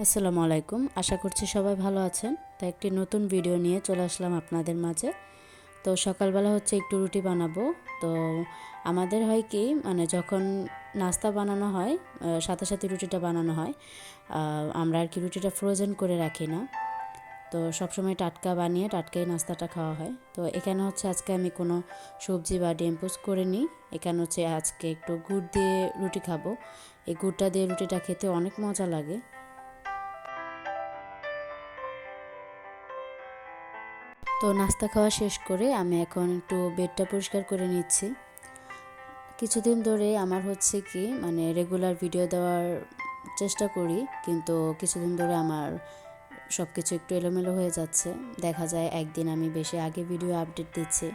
আসসালামু আলাইকুম। আশা করছি সবাই ভালো আছেন। তো একটি নতুন ভিডিও নিয়ে চলে আসলাম আপনাদের মাঝে। তো সকালবেলা হচ্ছে একটু রুটি বানাবো। তো আমাদের হয় কি মানে যখন নাস্তা বানানো হয় সাথে সাথে রুটিটা বানানো হয়। আমরা আর কি রুটিটা ফ্রোজেন করে রাখি না। তো সবসময় টাটকা বানিয়ে টাটকাই নাস্তাটা খাওয়া হয়। তো এখানে হচ্ছে আজকে আমি কোনো সবজি বা ডিম পোস্ট করিনি। এখানে হচ্ছে আজকে একটু গুড় দিয়ে রুটি খাবো। এই গুড়টা দিয়ে রুটিটা খেতে অনেক মজা লাগে। তো নাস্তা খাওয়া শেষ করে আমি এখন একটু বেডটা পরিষ্কার করে নিচ্ছি। কিছুদিন ধরে আমার হচ্ছে কি মানে রেগুলার ভিডিও দেওয়ার চেষ্টা করি, কিন্তু কিছুদিন ধরে আমার সব কিছু একটু এলোমেলো হয়ে যাচ্ছে। দেখা যায় একদিন আমি বেশি আগে ভিডিও আপডেট দিচ্ছি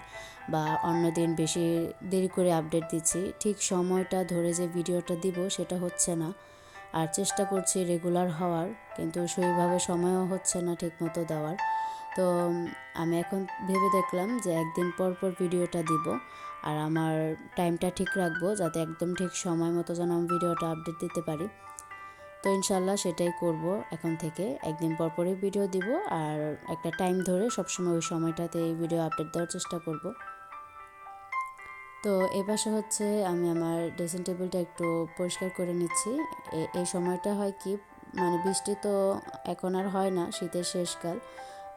বা অন্য দিন বেশি দেরি করে আপডেট দিচ্ছি। ঠিক সময়টা ধরে যে ভিডিওটা দিব সেটা হচ্ছে না। আর চেষ্টা করছি রেগুলার হওয়ার, কিন্তু সেইভাবে সময়ও হচ্ছে না ঠিকমতো দেওয়ার। তো আমি এখন ভেবে দেখলাম যে একদিন পর পর ভিডিওটা দিব আর আমার টাইমটা ঠিক রাখবো, যাতে একদম ঠিক সময় মতো যেন আমি ভিডিওটা আপডেট দিতে পারি। তো ইনশাল্লাহ সেটাই করব। এখন থেকে একদিন পর পরই ভিডিও দিব আর একটা টাইম ধরে সবসময় ওই সময়টাতে এই ভিডিও আপডেট দেওয়ার চেষ্টা করব। তো এ পাশে হচ্ছে আমি আমার ড্রেসিং টেবিলটা একটু পরিষ্কার করে নিচ্ছি। এই সময়টা হয় কি মানে বৃষ্টি তো এখন আর হয় না, শীতের শেষকাল,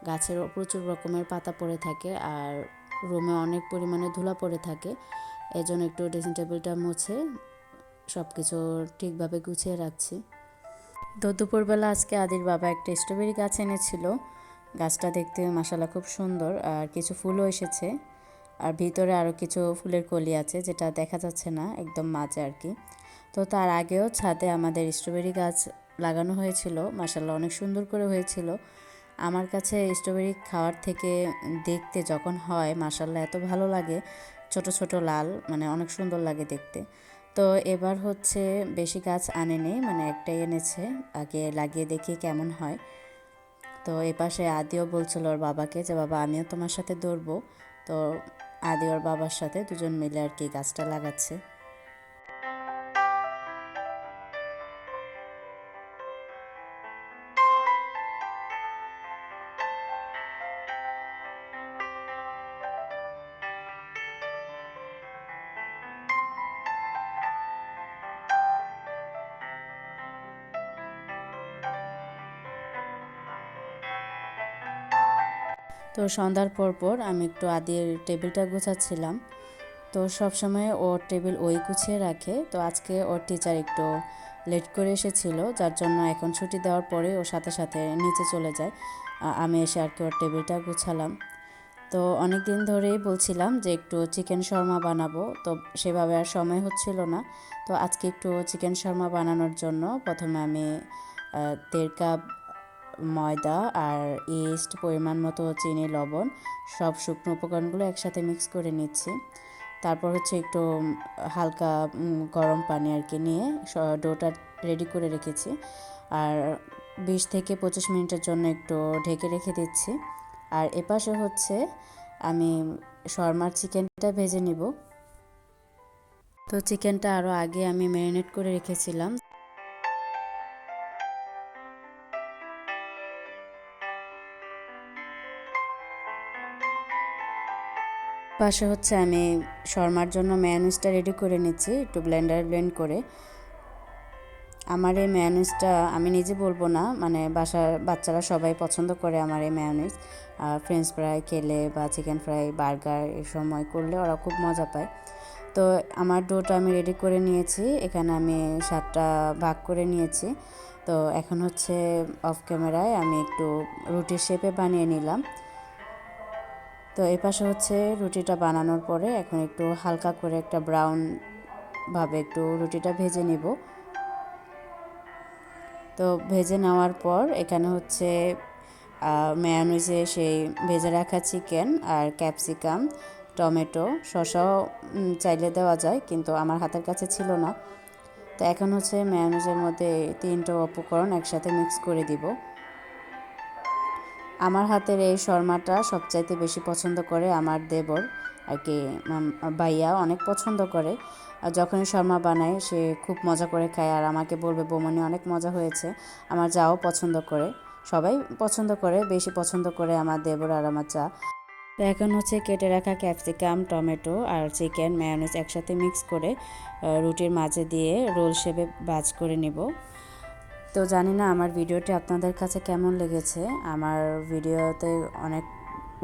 গাছের প্রচুর রকমের পাতা পড়ে থাকে আর রুমে অনেক পরিমাণে ধুলা পড়ে থাকে। এজন্য একটু ড্রেসিং টেবিলটা মুছে সব কিছু ঠিকভাবে গুছিয়ে রাখছি। তো দুপুরবেলা আজকে আদির বাবা একটা স্ট্রবেরি গাছ এনেছিল। গাছটা দেখতে মাশাআল্লাহ খুব সুন্দর আর কিছু ফুলও এসেছে। আর ভিতরে আরও কিছু ফুলের কলি আছে, যেটা দেখা যাচ্ছে না একদম মাঝে আর কি। তো তার আগেও ছাদে আমাদের স্ট্রবেরি গাছ লাগানো হয়েছিল, মাশাআল্লাহ অনেক সুন্দর করে হয়েছিল। আমার কাছে স্ট্রবেরি খাওয়ার থেকে দেখতে যখন হয় মাশাআল্লাহ এত ভালো লাগে। ছোট ছোট লাল, মানে অনেক সুন্দর লাগে দেখতে। তো এবার হচ্ছে বেশি গাছ আনেনি, মানে একটাই এনেছে, আগে লাগিয়ে দেখি কেমন হয়। তো এপাশে আদিও বলছিল ওর বাবাকে যে বাবা আমিও তোমার সাথে দৌড়বো। তো আদি ওর বাবার সাথে দুজন মিলে আর কি গাছটা লাগাচ্ছে। তো সন্ধ্যার পর পর আমি একটু আদির টেবিলটা গোছাচ্ছিলাম। তো সব সময় ওর টেবিল ওই গুছিয়ে রাখে। তো আজকে ওর টিচার একটু লেট করে এসেছিল, যার জন্য এখন ছুটি দেওয়ার পরে ওর সাথে সাথে নিচে চলে যায়। আমি এসে আর কি ওর টেবিলটা গুছালাম। তো অনেক দিন ধরেই বলছিলাম যে একটু চিকেন শর্মা বানাবো, তো সেভাবে আর সময় হচ্ছিল না। তো আজকে একটু চিকেন শর্মা বানানোর জন্য প্রথমে আমি 1.5 কাপ ময়দা আর ইস্ট, পরিমাণ মতো চিনি, লবণ, সব শুকনো উপকরণগুলো একসাথে মিক্স করে নিচ্ছি। তারপর হচ্ছে একটু হালকা গরম পানি আর কি নিয়ে ডোটা রেডি করে রেখেছি। আর 20 থেকে 25 মিনিটের জন্য একটু ঢেকে রেখে দিচ্ছি। আর এপাশে হচ্ছে আমি শর্মার চিকেনটা ভেজে নিব। তো চিকেনটা আরও আগে আমি ম্যারিনেট করে রেখেছিলাম। পাশে হচ্ছে আমি শর্মার জন্য মেয়োনিজটা রেডি করে নিচ্ছি, একটু ব্লেন্ড করে। আমার এই মেয়োনিজটা আমি নিজে বলবো না, মানে বাসার বাচ্চারা সবাই পছন্দ করে আমার এই মেয়োনিজ। ফ্রেঞ্চ ফ্রাই খেলে বা চিকেন ফ্রাই, বার্গার এই সময় করলে ওরা খুব মজা পায়। তো আমার ডোটা আমি রেডি করে নিয়েছি, এখানে আমি 7টা ভাগ করে নিয়েছি। তো এখন হচ্ছে অফ ক্যামেরায় আমি একটু রুটির শেপে বানিয়ে নিলাম। তো এই পাশে হচ্ছে রুটিটা বানানোর পরে এখন একটু হালকা করে একটা ব্রাউন ভাবে একটু রুটিটা ভেজে নিব। তো ভেজে নেওয়ার পর এখানে হচ্ছে মেয়োনিজে সেই ভেজে রাখা চিকেন আর ক্যাপসিকাম, টমেটো, শসাও চাইলে দেওয়া যায়, কিন্তু আমার হাতের কাছে ছিল না। তো এখন হচ্ছে মেয়োনিজের মধ্যে 3টা উপকরণ একসাথে মিক্স করে দিব। আমার হাতের এই শর্মাটা সবচাইতে বেশি পছন্দ করে আমার দেবর আর কি, ভাইয়া অনেক পছন্দ করে। আর যখনই শর্মা বানায় সে খুব মজা করে খায় আর আমাকে বলবে বৌমনি অনেক মজা হয়েছে। আমার যাও পছন্দ করে, সবাই পছন্দ করে, বেশি পছন্দ করে আমার দেবর আর আমার চা। তো এখন হচ্ছে কেটে রাখা ক্যাপসিকাম, টমেটো আর চিকেন মেয়োনিজ একসাথে মিক্স করে রুটির মাঝে দিয়ে রোল শেপে ভাজ করে নিব। তো জানি না আমার ভিডিওটি আপনাদের কাছে কেমন লেগেছে। আমার ভিডিওতে অনেক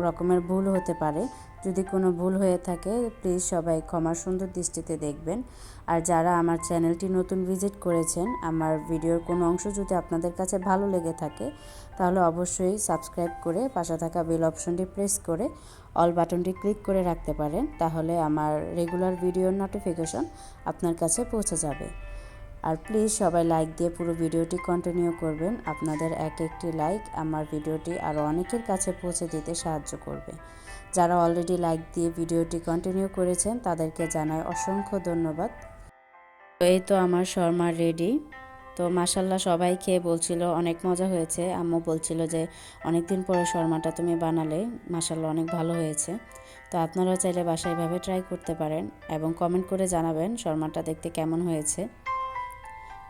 রকমের ভুল হতে পারে, যদি কোনো ভুল হয়ে থাকে প্লিজ সবাই ক্ষমার সুন্দর দৃষ্টিতে দেখবেন। আর যারা আমার চ্যানেলটি নতুন ভিজিট করেছেন, আমার ভিডিওর কোনো অংশ যদি আপনাদের কাছে ভালো লেগে থাকে তাহলে অবশ্যই সাবস্ক্রাইব করে পাশে থাকা বেল অপশনটি প্রেস করে অল বাটনটি ক্লিক করে রাখতে পারেন, তাহলে আমার রেগুলার ভিডিওর নোটিফিকেশন আপনার কাছে পৌঁছে যাবে। আর প্লিজ সবাই লাইক দিয়ে পুরো ভিডিওটি কন্টিনিউ করবেন। আপনাদের এক একটি লাইক আমার ভিডিওটি আরও অনেকের কাছে পৌঁছে দিতে সাহায্য করবে। যারা অলরেডি লাইক দিয়ে ভিডিওটি কন্টিনিউ করেছেন তাদেরকে জানাই অসংখ্য ধন্যবাদ। তো এই তো আমার শর্মা রেডি। তো মাশাল্লাহ সবাই খেয়ে বলছিল অনেক মজা হয়েছে। আম্মু বলছিল যে অনেক দিন পরে শর্মাটা তুমি বানালে, মাশাল্লাহ অনেক ভালো হয়েছে। তো আপনারাও চাইলে বাসায় এভাবে ট্রাই করতে পারেন এবং কমেন্ট করে জানাবেন শর্মাটা দেখতে কেমন হয়েছে।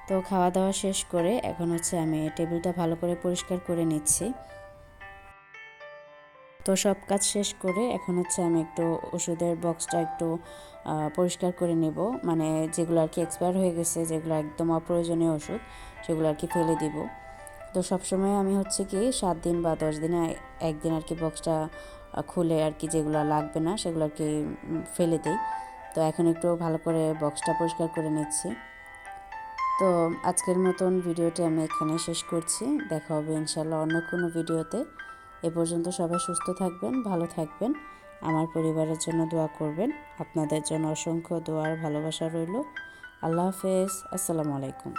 তো খাওয়া দাওয়া শেষ করে এখন হচ্ছে আমি টেবিলটা ভালো করে পরিষ্কার করে নিচ্ছি। তো সব কাজ শেষ করে এখন হচ্ছে আমি একটু ওষুধের বক্সটা একটু পরিষ্কার করে নেব, মানে যেগুলো আর কি এক্সপায়ার হয়ে গেছে, যেগুলো একদম অপ্রয়োজনীয় ওষুধ সেগুলো আর কি ফেলে দিব। তো সবসময় আমি হচ্ছে কি 7 দিন বা 10 দিনে একদিন আর কি বক্সটা খুলে আর কি যেগুলো লাগবে না সেগুলো আর কি ফেলে দিই। তো এখন একটু ভালো করে বক্সটা পরিষ্কার করে নিচ্ছি। তো আজকের মতন ভিডিওটি আমি এখানে শেষ করছি। দেখা হবে ইনশাল্লাহ অন্য কোনো ভিডিওতে। এ পর্যন্ত সবাই সুস্থ থাকবেন, ভালো থাকবেন, আমার পরিবারের জন্য দোয়া করবেন। আপনাদের জন্য অসংখ্য দোয়ার ভালোবাসা রইল। আল্লাহ হাফেজ, আসসালামু আলাইকুম।